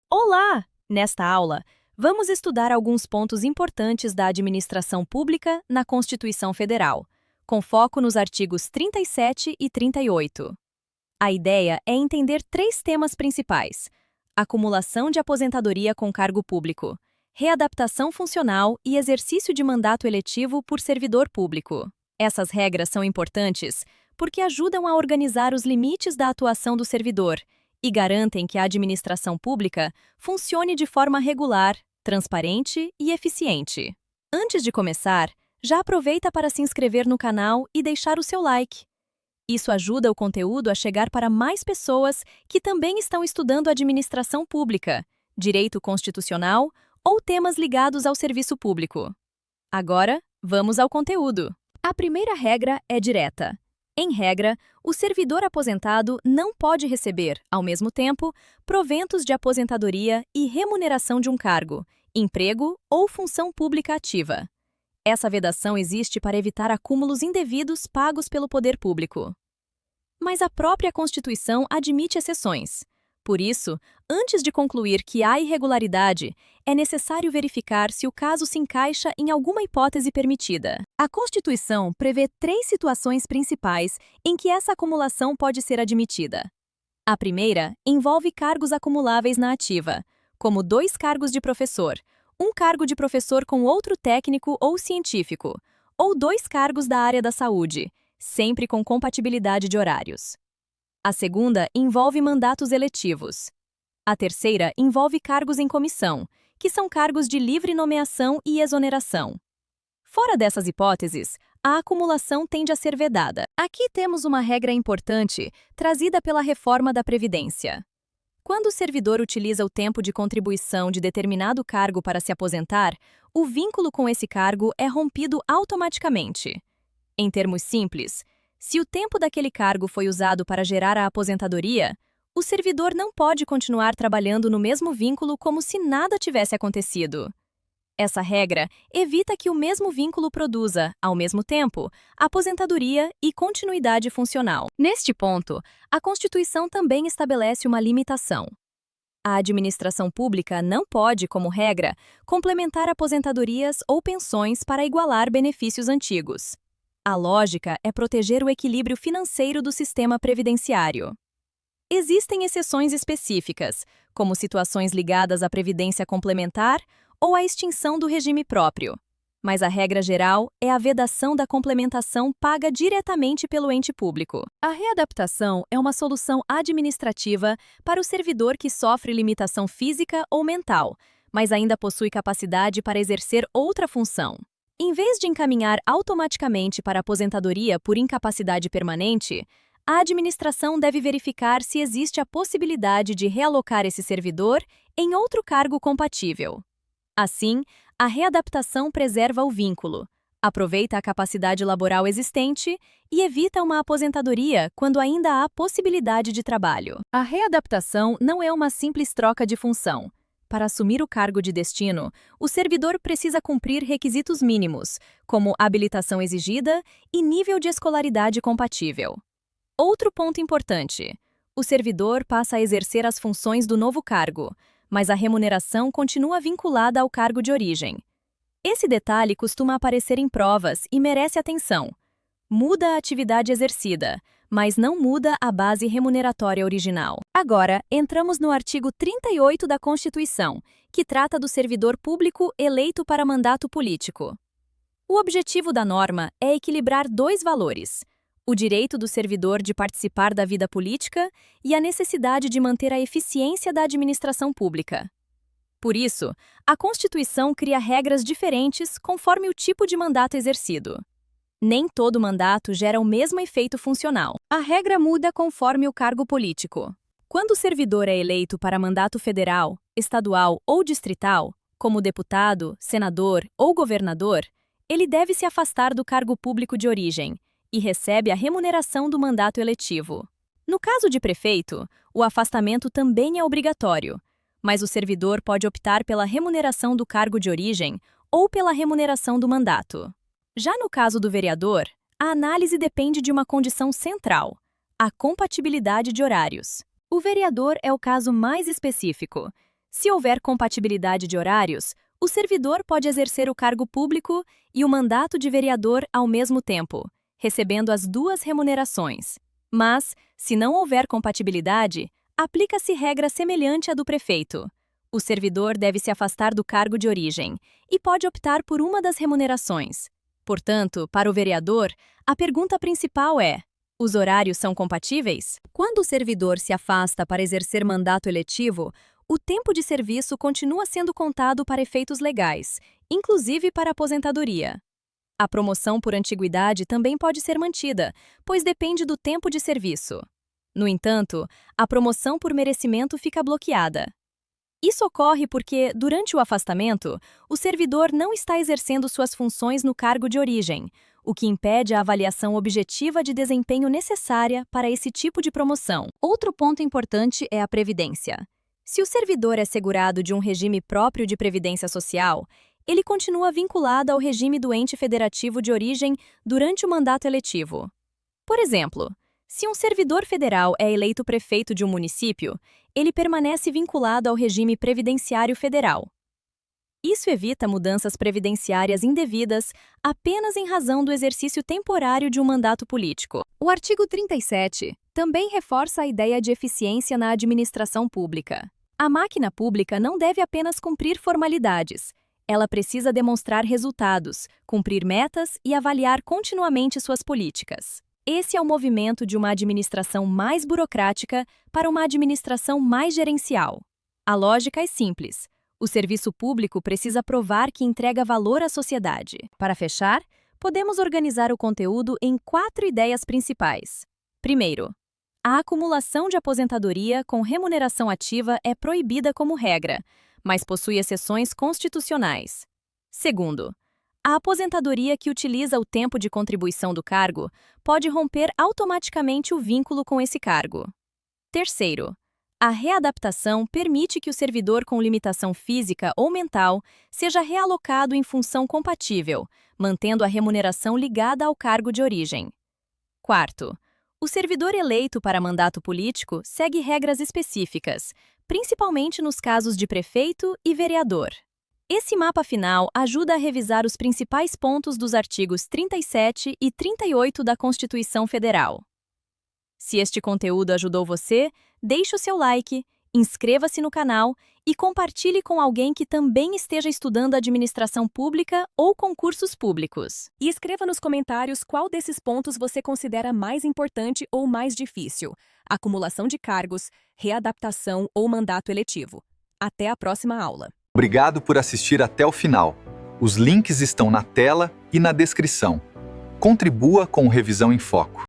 Olá! Nesta aula, vamos estudar alguns pontos importantes da administração pública na Constituição Federal, com foco nos artigos 37 e 38. A ideia é entender três temas principais: acumulação de aposentadoria com cargo público, readaptação funcional e exercício de mandato eletivo por servidor público. Essas regras são importantes porque ajudam a organizar os limites da atuação do servidor e garantem que a administração pública funcione de forma regular, transparente e eficiente. Antes de começar, já aproveita para se inscrever no canal e deixar o seu like. Isso ajuda o conteúdo a chegar para mais pessoas que também estão estudando administração pública, direito constitucional ou temas ligados ao serviço público. Agora, vamos ao conteúdo. A primeira regra é direta. Em regra, o servidor aposentado não pode receber, ao mesmo tempo, proventos de aposentadoria e remuneração de um cargo, emprego ou função pública ativa. Essa vedação existe para evitar acúmulos indevidos pagos pelo poder público. Mas a própria Constituição admite exceções. Por isso, antes de concluir que há irregularidade, é necessário verificar se o caso se encaixa em alguma hipótese permitida. A Constituição prevê três situações principais em que essa acumulação pode ser admitida. A primeira envolve cargos acumuláveis na ativa, como 2 cargos de professor, um cargo de professor com outro técnico ou científico, ou 2 cargos da área da saúde, sempre com compatibilidade de horários. A segunda envolve mandatos eletivos. A terceira envolve cargos em comissão, que são cargos de livre nomeação e exoneração. Fora dessas hipóteses, a acumulação tende a ser vedada. Aqui temos uma regra importante, trazida pela reforma da Previdência. Quando o servidor utiliza o tempo de contribuição de determinado cargo para se aposentar, o vínculo com esse cargo é rompido automaticamente. Em termos simples, se o tempo daquele cargo foi usado para gerar a aposentadoria, o servidor não pode continuar trabalhando no mesmo vínculo como se nada tivesse acontecido. Essa regra evita que o mesmo vínculo produza, ao mesmo tempo, aposentadoria e continuidade funcional. Neste ponto, a Constituição também estabelece uma limitação. A administração pública não pode, como regra, complementar aposentadorias ou pensões para igualar benefícios antigos. A lógica é proteger o equilíbrio financeiro do sistema previdenciário. Existem exceções específicas, como situações ligadas à previdência complementar ou à extinção do regime próprio, mas a regra geral é a vedação da complementação paga diretamente pelo ente público. A readaptação é uma solução administrativa para o servidor que sofre limitação física ou mental, mas ainda possui capacidade para exercer outra função. Em vez de encaminhar automaticamente para a aposentadoria por incapacidade permanente, a administração deve verificar se existe a possibilidade de realocar esse servidor em outro cargo compatível. Assim, a readaptação preserva o vínculo, aproveita a capacidade laboral existente e evita uma aposentadoria quando ainda há possibilidade de trabalho. A readaptação não é uma simples troca de função. Para assumir o cargo de destino, o servidor precisa cumprir requisitos mínimos, como habilitação exigida e nível de escolaridade compatível. Outro ponto importante: o servidor passa a exercer as funções do novo cargo, mas a remuneração continua vinculada ao cargo de origem. Esse detalhe costuma aparecer em provas e merece atenção. Muda a atividade exercida, mas não muda a base remuneratória original. Agora, entramos no artigo 38 da Constituição, que trata do servidor público eleito para mandato político. O objetivo da norma é equilibrar 2 valores: o direito do servidor de participar da vida política e a necessidade de manter a eficiência da administração pública. Por isso, a Constituição cria regras diferentes conforme o tipo de mandato exercido. Nem todo mandato gera o mesmo efeito funcional. A regra muda conforme o cargo político. Quando o servidor é eleito para mandato federal, estadual ou distrital, como deputado, senador ou governador, ele deve se afastar do cargo público de origem e recebe a remuneração do mandato eletivo. No caso de prefeito, o afastamento também é obrigatório, mas o servidor pode optar pela remuneração do cargo de origem ou pela remuneração do mandato. Já no caso do vereador, a análise depende de uma condição central: a compatibilidade de horários. O vereador é o caso mais específico. Se houver compatibilidade de horários, o servidor pode exercer o cargo público e o mandato de vereador ao mesmo tempo, recebendo as duas remunerações. Mas, se não houver compatibilidade, aplica-se regra semelhante à do prefeito. O servidor deve se afastar do cargo de origem e pode optar por uma das remunerações. Portanto, para o vereador, a pergunta principal é: os horários são compatíveis? Quando o servidor se afasta para exercer mandato eletivo, o tempo de serviço continua sendo contado para efeitos legais, inclusive para a aposentadoria. A promoção por antiguidade também pode ser mantida, pois depende do tempo de serviço. No entanto, a promoção por merecimento fica bloqueada. Isso ocorre porque, durante o afastamento, o servidor não está exercendo suas funções no cargo de origem, o que impede a avaliação objetiva de desempenho necessária para esse tipo de promoção. Outro ponto importante é a previdência. Se o servidor é segurado de um regime próprio de previdência social, ele continua vinculado ao regime do ente federativo de origem durante o mandato eletivo. Por exemplo, se um servidor federal é eleito prefeito de um município, ele permanece vinculado ao regime previdenciário federal. Isso evita mudanças previdenciárias indevidas apenas em razão do exercício temporário de um mandato político. O artigo 37 também reforça a ideia de eficiência na administração pública. A máquina pública não deve apenas cumprir formalidades. Ela precisa demonstrar resultados, cumprir metas e avaliar continuamente suas políticas. Esse é o movimento de uma administração mais burocrática para uma administração mais gerencial. A lógica é simples. O serviço público precisa provar que entrega valor à sociedade. Para fechar, podemos organizar o conteúdo em 4 ideias principais. Primeiro, a acumulação de aposentadoria com remuneração ativa é proibida como regra, mas possui exceções constitucionais. Segundo, a aposentadoria que utiliza o tempo de contribuição do cargo pode romper automaticamente o vínculo com esse cargo. Terceiro, a readaptação permite que o servidor com limitação física ou mental seja realocado em função compatível, mantendo a remuneração ligada ao cargo de origem. Quarto, o servidor eleito para mandato político segue regras específicas, principalmente nos casos de prefeito e vereador. Esse mapa final ajuda a revisar os principais pontos dos artigos 37 e 38 da Constituição Federal. Se este conteúdo ajudou você, deixe o seu like, inscreva-se no canal e compartilhe com alguém que também esteja estudando administração pública ou concursos públicos. E escreva nos comentários qual desses pontos você considera mais importante ou mais difícil: acumulação de cargos, readaptação ou mandato eletivo. Até a próxima aula. Obrigado por assistir até o final. Os links estão na tela e na descrição. Contribua com o Revisão em Foco.